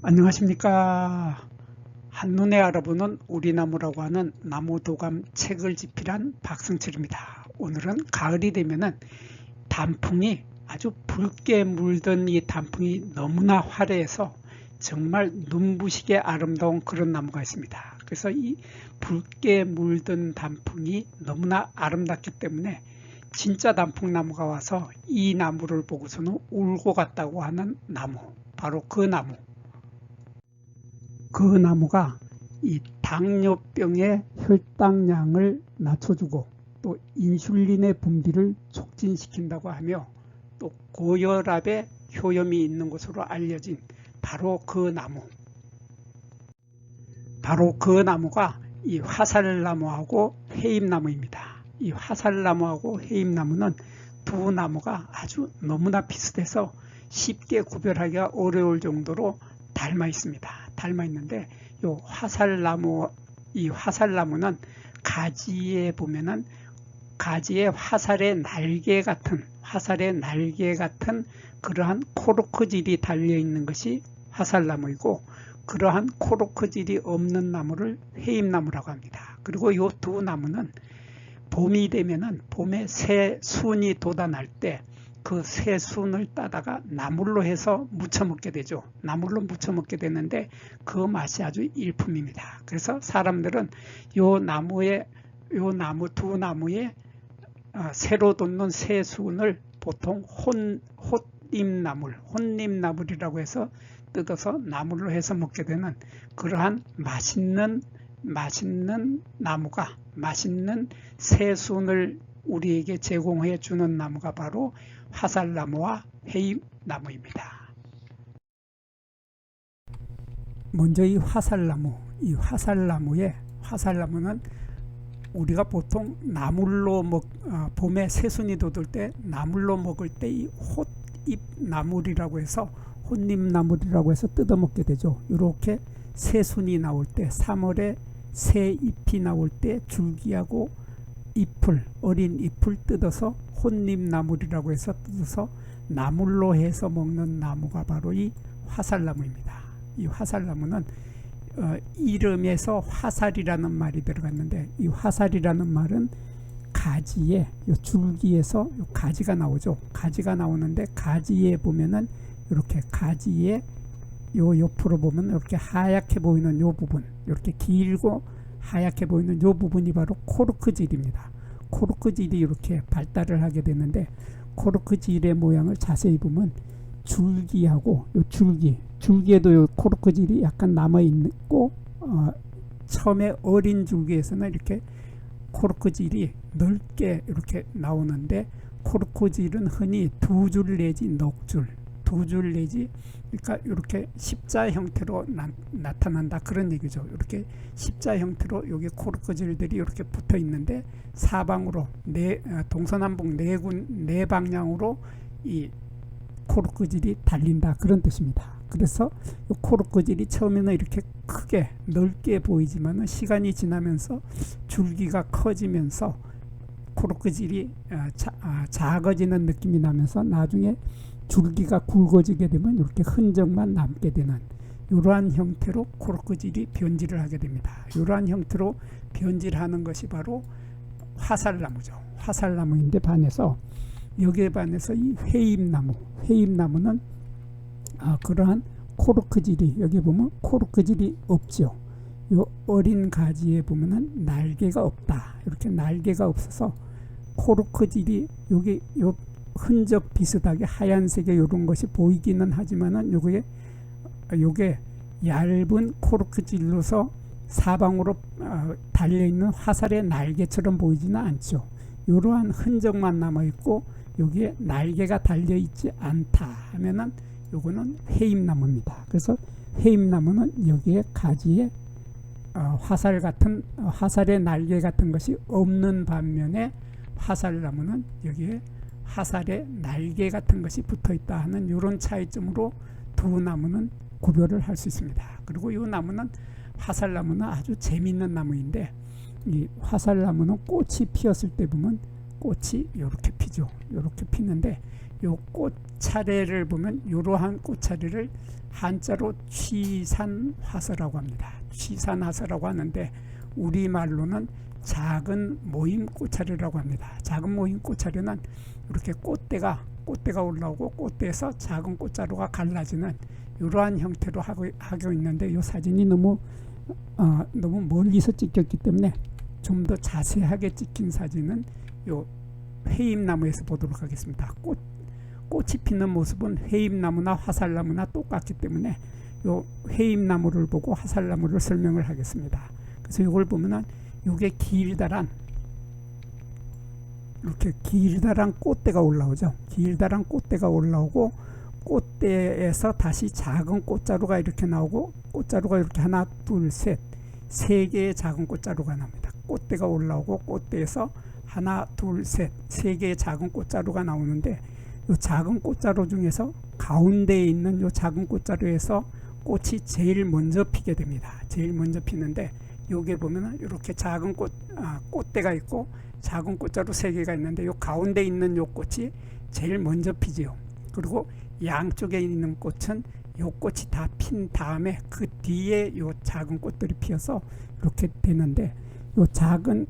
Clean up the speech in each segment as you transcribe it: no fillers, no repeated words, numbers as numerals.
안녕하십니까. 한눈에 알아보는 우리나무라고 하는 나무도감 책을 집필한 박승철입니다. 오늘은 가을이 되면은 단풍이 아주 붉게 물든 이 단풍이 너무나 화려해서 정말 눈부시게 아름다운 그런 나무가 있습니다. 그래서 이 붉게 물든 단풍이 너무나 아름답기 때문에 진짜 단풍나무가 와서 이 나무를 보고서는 울고 갔다고 하는 나무, 바로 그 나무. 그 나무가 이 당뇨병의 혈당량을 낮춰주고 또 인슐린의 분비를 촉진시킨다고 하며 또 고혈압에 효염이 있는 것으로 알려진 바로 그 나무가 이 화살나무하고 회임나무입니다. 이 화살나무하고 회임나무는 두 나무가 아주 너무나 비슷해서 쉽게 구별하기가 어려울 정도로 닮아 있습니다. 닮아 있는데 이 화살나무는 가지에 보면은 가지에 화살의 날개 같은 그러한 코르크질이 달려 있는 것이 화살나무이고, 그러한 코르크질이 없는 나무를 회임나무라고 합니다. 그리고 이 두 나무는 봄이 되면은 봄에 새 순이 돋아날 때 그 새 순을 따다가 나물로 해서 무쳐 먹게 되죠. 나물로 무쳐 먹게 되는데 그 맛이 아주 일품입니다. 그래서 사람들은 요 두 나무에 새로 돋는 새 순을 보통 혼잎나물이라고 해서 뜯어서 나물로 해서 먹게 되는 그러한 맛있는 나무가, 맛있는 새순을 우리에게 제공해 주는 나무가 바로 화살나무와 회임나무입니다. 먼저 이 화살나무는 우리가 보통 봄에 새순이 돋을 때 나물로 먹을 때 이 혼잎나물이라고 해서 뜯어 먹게 되죠. 이렇게 새순이 나올 때, 3월에 새 잎이 나올 때 줄기하고 어린 잎을 뜯어서 혼잎나물이라고 해서 뜯어서 나물로 해서 먹는 나무가 바로 이 화살나무입니다. 이 화살나무는 이름에서 화살이라는 말이 들어갔는데, 이 화살이라는 말은 가지에, 줄기에서 가지가 나오죠. 가지가 나오는데 가지에 보면은 이렇게 가지에 옆으로 보면 이렇게 하얗게 보이는 요 부분, 이렇게 길고 하얗게 보이는 요 부분이 바로 코르크질입니다. 코르크질이 이렇게 발달을 하게 되는데, 코르크질의 모양을 자세히 보면 줄기하고 줄기에도 요 코르크질이 약간 남아 있고, 처음에 어린 줄기에서는 이렇게 코르크질이 넓게 이렇게 나오는데, 코르크질은 흔히 두 줄 내지 그러니까 이렇게 십자 형태로 나타난다, 그런 얘기죠. 이렇게 십자 형태로 여기 코르크질들이 이렇게 붙어 있는데 사방으로 동서남북 네 방향으로 이 코르크질이 달린다, 그런 뜻입니다. 그래서 이 코르크질이 처음에는 이렇게 크게 넓게 보이지만 시간이 지나면서 줄기가 커지면서 코르크질이 작아지는 느낌이 나면서 나중에 줄기가 굵어지게 되면 이렇게 흔적만 남게 되는 이러한 형태로 코르크질이 변질을 하게 됩니다. 이러한 형태로 변질하는 것이 바로 화살나무죠. 화살나무인데 여기에 반해서 이 회임나무는 그러한 코르크질이, 여기 보면 코르크질이 없죠. 요 어린 가지에 보면은 날개가 없다. 이렇게 날개가 없어서 코르크질이 여기 요 흔적 비슷하게 하얀색의 이런 것이 보이기는 하지만은 요게 얇은 코르크질로서 사방으로 달려있는 화살의 날개처럼 보이지는 않죠. 이러한 흔적만 남아있고 여기에 날개가 달려있지 않다 하면은 요거는 회임나무입니다. 그래서 회임나무는 여기에 가지에 화살의 날개 같은 것이 없는 반면에 화살나무는 여기에 화살의 날개 같은 것이 붙어 있다 하는 이런 차이점으로 두 나무는 구별을 할 수 있습니다. 그리고 이 화살나무는 아주 재미있는 나무인데, 이 화살나무는 꽃이 피었을 때 보면 꽃이 이렇게 피죠. 이렇게 피는데 요 꽃차례를 보면 이러한 꽃차례를 한자로 취산화서라고 합니다. 취산화서라고 하는데 우리말로는 작은 모임 꽃차례라고 합니다. 작은 모임 꽃차례는 이렇게 꽃대가 올라오고 꽃대에서 작은 꽃자루가 갈라지는 이러한 형태로 하고 있는데 이 사진이 너무 멀리서 찍혔기 때문에 좀 더 자세하게 찍힌 사진은 요 회임나무에서 보도록 하겠습니다. 꽃이 피는 모습은 회임나무나 화살나무나 똑같기 때문에 요 회임나무를 보고 화살나무를 설명을 하겠습니다. 그래서 이걸 보면은 요게 길다란 이렇게 길다란 꽃대가 올라오죠. 길다란 꽃대가 올라오고 꽃대에서 다시 작은 꽃자루가 이렇게 나오고 꽃자루가 이렇게 하나 둘 셋 세 개의 작은 꽃자루가 나옵니다. 꽃대가 올라오고 꽃대에서 하나 둘 셋 세 개의 작은 꽃자루가 나오는데 이 작은 꽃자루 중에서 가운데에 있는 이 작은 꽃자루에서 꽃이 제일 먼저 피게 됩니다. 제일 먼저 피는데 여기에 보면은 이렇게 작은 꽃대가 있고 작은 꽃자루 3개가 있는데 요 가운데 있는 요 꽃이 제일 먼저 피지요. 그리고 양쪽에 있는 꽃은 요 꽃이 다 핀 다음에 그 뒤에 요 작은 꽃들이 피어서 이렇게 되는데 요 작은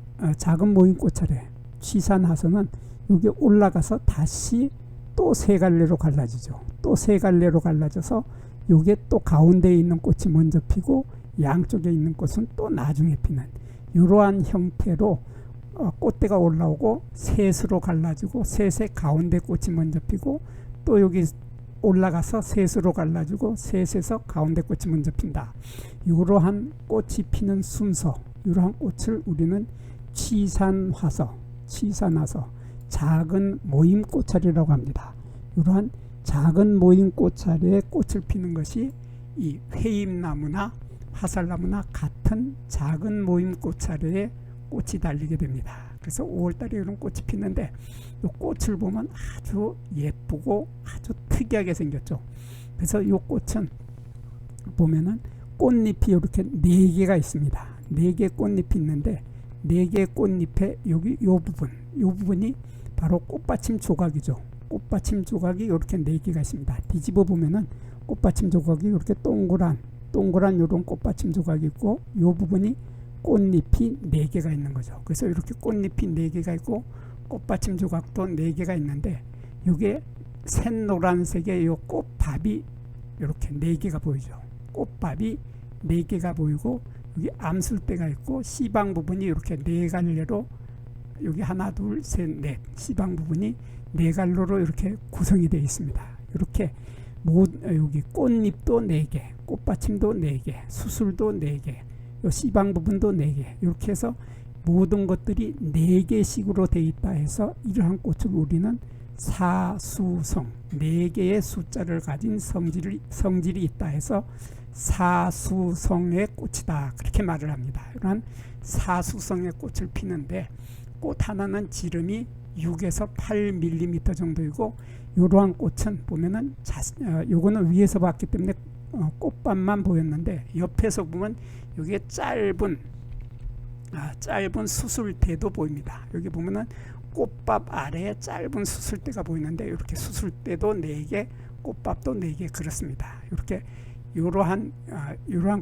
모임 꽃차례 취산화서는 여기 올라가서 다시 또 3갈래로 갈라지죠. 또 3갈래로 갈라져서 요게 또 가운데에 있는 꽃이 먼저 피고 양쪽에 있는 꽃은 또 나중에 피는 이러한 형태로 꽃대가 올라오고 셋으로 갈라지고 셋의 가운데 꽃이 먼저 피고 또 여기 올라가서 셋으로 갈라지고 셋에서 가운데 꽃이 먼저 핀다. 이러한 꽃이 피는 순서, 이러한 꽃을 우리는 취산화서, 작은 모임 꽃차례라고 합니다. 이러한 작은 모임 꽃차례에 꽃을 피는 것이 이 회임나무나 화살나무나 같은 작은 모임 꽃차례에 꽃이 달리게 됩니다. 그래서 5월달에 이런 꽃이 피는데 이 꽃을 보면 아주 예쁘고 아주 특이하게 생겼죠. 그래서 이 꽃은 보면은 꽃잎이 이렇게 4개가 있습니다. 4개 꽃잎이 있는데 4개 꽃잎에 여기 이 부분이 바로 꽃받침 조각이죠. 꽃받침 조각이 이렇게 4개가 있습니다. 뒤집어 보면은 꽃받침 조각이 이렇게 동그란 이런 꽃받침 조각이 있고 이 부분이 꽃잎이 4개가 있는 거죠. 그래서 이렇게 꽃잎이 4개가 있고 꽃받침 조각도 4개가 있는데 이게 샛노란색의 이 꽃밥이 이렇게 4개가 보이죠. 꽃밥이 4개가 보이고 여기 암술대가 있고 씨방 부분이 이렇게 4갈래로 여기 하나 둘 셋 넷 씨방 부분이 4갈래로 이렇게 구성이 되어 있습니다. 이렇게 여기 꽃잎도 4개, 꽃받침도 4개, 수술도 4개, 요 씨방 부분도 4개, 이렇게 해서 모든 것들이 4개씩으로 되어 있다 해서 이러한 꽃을 우리는 사수성, 4개의 숫자를 가진 성질이 있다 해서 사수성의 꽃이다, 그렇게 말을 합니다. 이러한 사수성의 꽃을 피는데 꽃 하나는 지름이 6에서 8mm 정도이고 이러한 꽃은 보면은 요거는 위에서 봤기 때문에 꽃밥만 보였는데 옆에서 보면 여기에 짧은 수술대도 보입니다. 여기 보면은 꽃밥 아래에 짧은 수술대가 보이는데 이렇게 수술대도 4개, 꽃밥도 4개 그렇습니다. 이렇게 이러한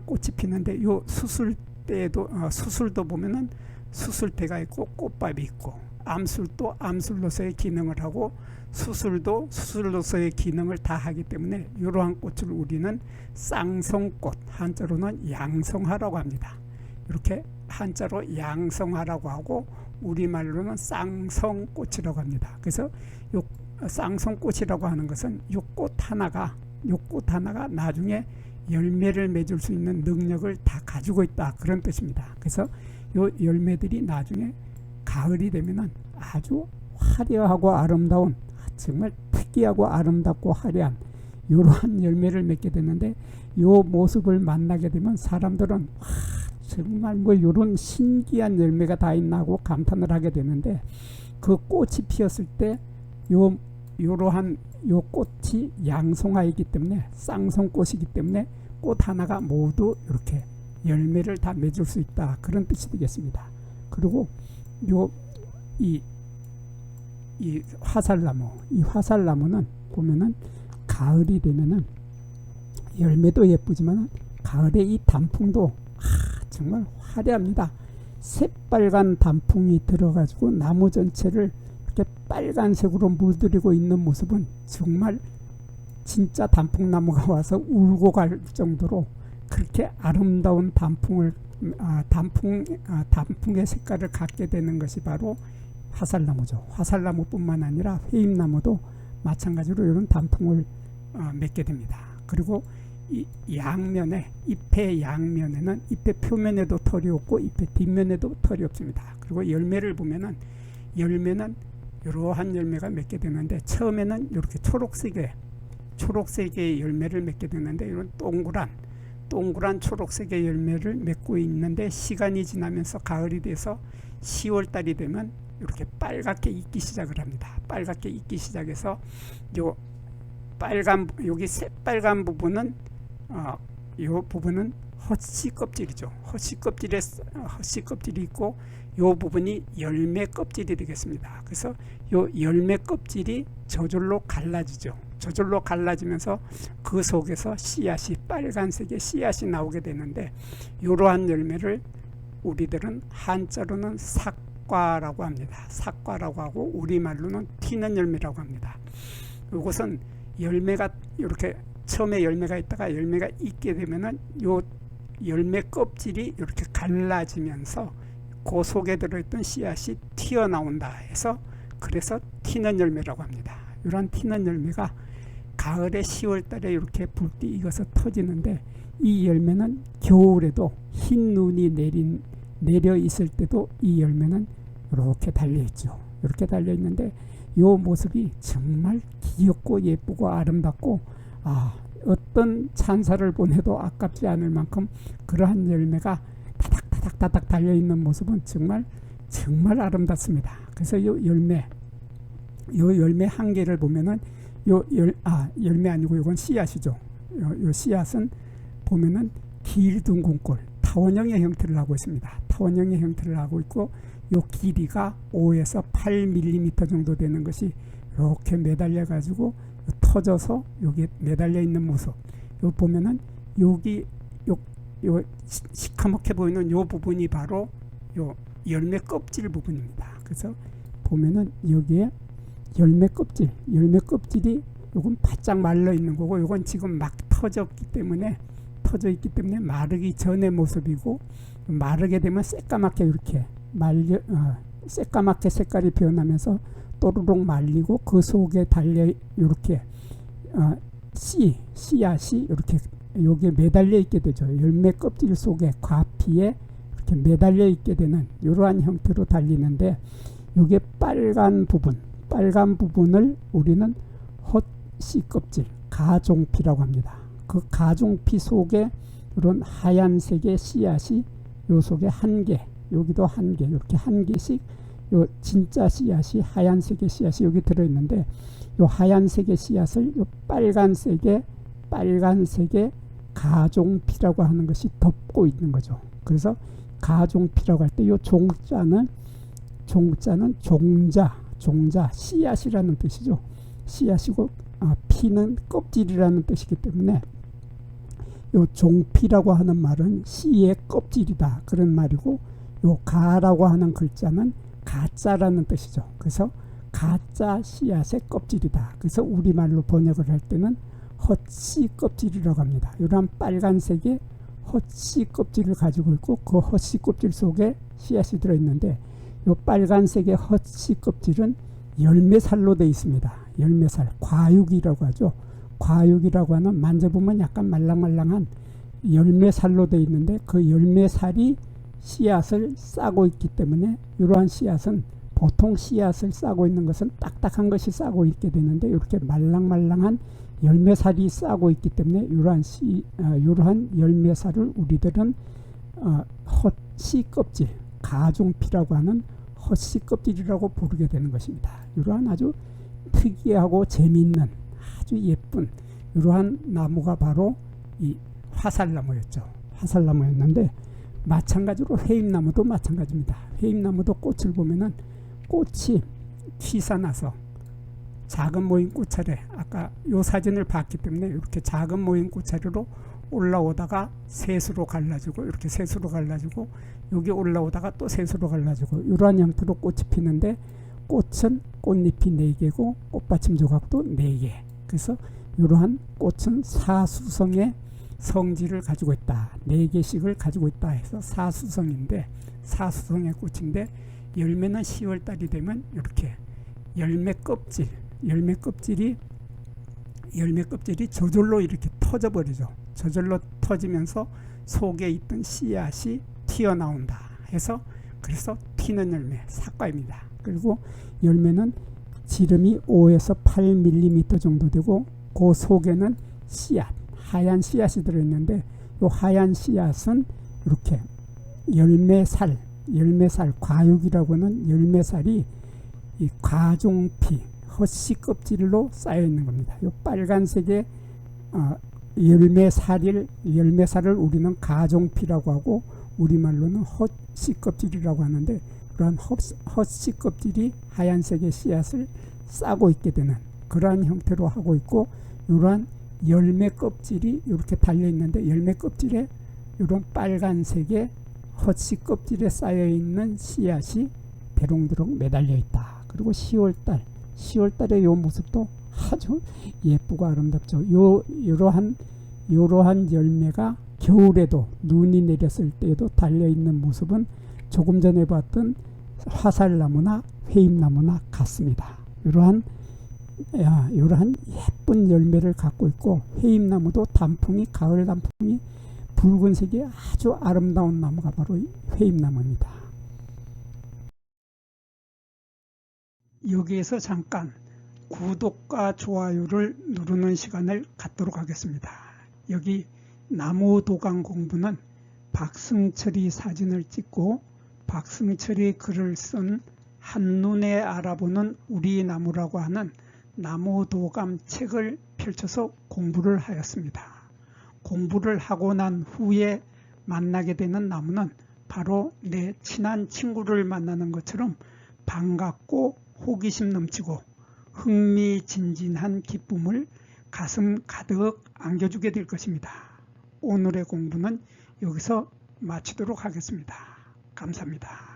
꽃이 피는데 요 수술도 보면은 수술대가 있고 꽃밥이 있고 암술도 암술로서의 기능을 하고 수술도 수술로서의 기능을 다 하기 때문에 이러한 꽃을 우리는 쌍성꽃, 한자로는 양성화라고 합니다. 이렇게 한자로 양성화라고 하고 우리말로는 쌍성꽃이라고 합니다. 그래서 이 쌍성꽃이라고 하는 것은 이 꽃 하나가 나중에 열매를 맺을 수 있는 능력을 다 가지고 있다, 그런 뜻입니다. 그래서 이 열매들이 나중에 가을이 되면은 아주 화려하고 아름다운, 정말 특이하고 아름답고 화려한 이러한 열매를 맺게 되는데 이 모습을 만나게 되면 사람들은 정말 뭐 이런 신기한 열매가 다 있나 하고 감탄을 하게 되는데 그 꽃이 피었을 때 이러한 요 꽃이 양성화이기 때문에 쌍성꽃이기 때문에 꽃 하나가 모두 이렇게 열매를 다 맺을 수 있다, 그런 뜻이 되겠습니다. 그리고 이 이 화살나무, 이 화살나무는 보면은 가을이 되면은 열매도 예쁘지만 가을에 이 단풍도 정말 화려합니다. 새빨간 단풍이 들어가지고 나무 전체를 이렇게 빨간색으로 물들이고 있는 모습은 정말 진짜 단풍나무가 와서 울고 갈 정도로 그렇게 아름다운 단풍의 색깔을 갖게 되는 것이 바로 화살나무죠. 화살나무뿐만 아니라 회임나무도 마찬가지로 이런 단풍을 맺게 됩니다. 그리고 이 양면에, 잎의 양면에는 잎의 표면에도 털이 없고 잎의 뒷면에도 털이 없습니다. 그리고 열매를 보면은 열매는 이러한 열매가 맺게 되는데 처음에는 이렇게 초록색의 열매를 맺게 되는데 이런 동그란 초록색의 열매를 맺고 있는데 시간이 지나면서 가을이 돼서 10월달이 되면 이렇게 빨갛게 익기 시작을 합니다. 빨갛게 익기 시작해서 여기 새빨간 부분은 이 부분은 허씨 껍질이죠. 허씨 껍질이 있고 이 부분이 열매 껍질이 되겠습니다. 그래서 이 열매 껍질이 저절로 갈라지죠. 저절로 갈라지면서 그 속에서 씨앗이 빨간색의 씨앗이 나오게 되는데 이러한 열매를 우리들은 한자로는 삭과라고 합니다. 삭과라고 하고 우리말로는 튀는 열매라고 합니다. 이것은 열매가 이렇게 처음에 열매가 있다가 열매가 익게 되면은 요 열매 껍질이 이렇게 갈라지면서 그 속에 들어있던 씨앗이 튀어나온다 해서 그래서 튀는 열매라고 합니다. 이런 튀는 열매가 가을에 10월달에 이렇게 붉게 익어서 터지는데 이 열매는 겨울에도 흰 눈이 내려 있을 때도 이 열매는 이렇게 달려있죠. 이렇게 달려있는데 이 모습이 정말 귀엽고 예쁘고 아름답고 어떤 찬사를 보내도 아깝지 않을 만큼 그러한 열매가 타닥타닥 달려있는 모습은 정말 아름답습니다. 그래서 이 열매 한 개를 보면은 열매 아니고 이건 씨앗이죠. 요 씨앗은 보면은 길둥근꼴 타원형의 형태를 하고 있습니다. 타원형의 형태를 하고 있고 요 길이가 5에서 8mm 정도 되는 것이 이렇게 매달려 가지고 터져서 여기 매달려 있는 모습. 요 보면은 여기 요 시커멓게 보이는 요 부분이 바로 요 열매 껍질 부분입니다. 그래서 보면은 여기에 열매 껍질이 요건 바짝 말라 있는 거고 요건 지금 막 터져 있기 때문에 마르기 전의 모습이고 마르게 되면 새까맣게 이렇게 새까맣게 색깔이 변하면서 또르륵 말리고 그 속에 달려 이렇게 씨앗이 이렇게 여기에 매달려 있게 되죠. 열매 껍질 속에 과피에 이렇게 매달려 있게 되는 이러한 형태로 달리는데 이게 빨간 부분을 우리는 헛씨 껍질 가종피라고 합니다. 그 가종피 속에 이런 하얀색의 씨앗이 요 속에 한 개, 여기도 한 개, 이렇게 한 개씩 요 진짜 씨앗이 하얀색의 씨앗이 여기 들어있는데 요 하얀색의 씨앗을 요 빨간색의 가종피라고 하는 것이 덮고 있는 거죠. 그래서 가종피라고 할 때 요 종자는 종자 씨앗이라는 뜻이죠. 씨앗이고 피는 껍질이라는 뜻이기 때문에 요 종피라고 하는 말은 씨의 껍질이다 그런 말이고 요 가라고 하는 글자는 가짜라는 뜻이죠. 그래서 가짜 씨앗의 껍질이다. 그래서 우리말로 번역을 할 때는 헛씨 껍질이라고 합니다. 이러한 빨간색의 헛씨 껍질을 가지고 있고 그 헛씨 껍질 속에 씨앗이 들어있는데 이 빨간색의 헛씨 껍질은 열매살로 되어 있습니다. 열매살, 과육이라고 하죠. 과육이라고 하는 만져보면 약간 말랑말랑한 열매살로 되어 있는데 그 열매살이 씨앗을 싸고 있기 때문에 이러한 씨앗은 보통 씨앗을 싸고 있는 것은 딱딱한 것이 싸고 있게 되는데 이렇게 말랑말랑한 열매살이 싸고 있기 때문에 이러한 열매살을 우리들은 헛씨 껍질, 가종피라고 하는 헛씨 껍질이라고 부르게 되는 것입니다. 이러한 아주 특이하고 재미있는 아주 예쁜 이러한 나무가 바로 이 화살나무였는데 마찬가지로 회임나무도 마찬가지입니다. 회임나무도 꽃을 보면은 꽃이 휘사나서 작은 모임 꽃차례, 아까 요 사진을 봤기 때문에 이렇게 작은 모임 꽃차례로 올라오다가 셋으로 갈라지고, 이렇게 셋으로 갈라지고, 여기 올라오다가 또 셋으로 갈라지고, 이러한 형태로 꽃이 피는데, 꽃은 꽃잎이 4개고 꽃받침 조각도 4개. 그래서 이러한 꽃은 사수성의 성질을 가지고 있다. 4개씩을 가지고 있다 해서 사수성인데, 사수성의 꽃인데, 열매는 10월달이 되면 이렇게 열매 껍질이 저절로 이렇게 터져버리죠. 저절로 터지면서 속에 있던 씨앗이 튀어나온다 해서, 그래서 튀는 열매, 사과입니다. 그리고 열매는 지름이 5에서 8mm 정도 되고, 그 속에는 씨앗, 하얀 씨앗이 들어있는데, 이 하얀 씨앗은 이렇게 열매살, 과육이라고 하는 열매살이 이 가종피, 헛씨 껍질로 쌓여 있는 겁니다. 이 빨간색의 열매살을 우리는 가종피라고 하고, 우리말로는 헛씨 껍질이라고 하는데, 그러한 헛씨 껍질이 하얀색의 씨앗을 싸고 있게 되는 그러한 형태로 하고 있고, 이러한 열매 껍질이 이렇게 달려 있는데, 열매 껍질에 이런 빨간색의 헛씨 껍질에 쌓여 있는 씨앗이 대롱대롱 매달려 있다. 그리고 10월달의 이 모습도 아주 예쁘고 아름답죠. 이러한 열매가 겨울에도 눈이 내렸을 때에도 달려 있는 모습은 조금 전에 봤던 화살나무나 회임나무나 같습니다. 이러한 예쁜 열매를 갖고 있고, 회임나무도 가을 단풍이 붉은색의 아주 아름다운 나무가 바로 회임나무입니다. 여기에서 잠깐 구독과 좋아요를 누르는 시간을 갖도록 하겠습니다. 여기 나무도감 공부는 박승철이 사진을 찍고 박승철이 글을 쓴 한눈에 알아보는 우리 나무라고 하는 나무도감 책을 펼쳐서 공부를 하였습니다. 공부를 하고 난 후에 만나게 되는 나무는 바로 내 친한 친구를 만나는 것처럼 반갑고 호기심 넘치고 흥미진진한 기쁨을 가슴 가득 안겨주게 될 것입니다. 오늘의 공부는 여기서 마치도록 하겠습니다. 감사합니다.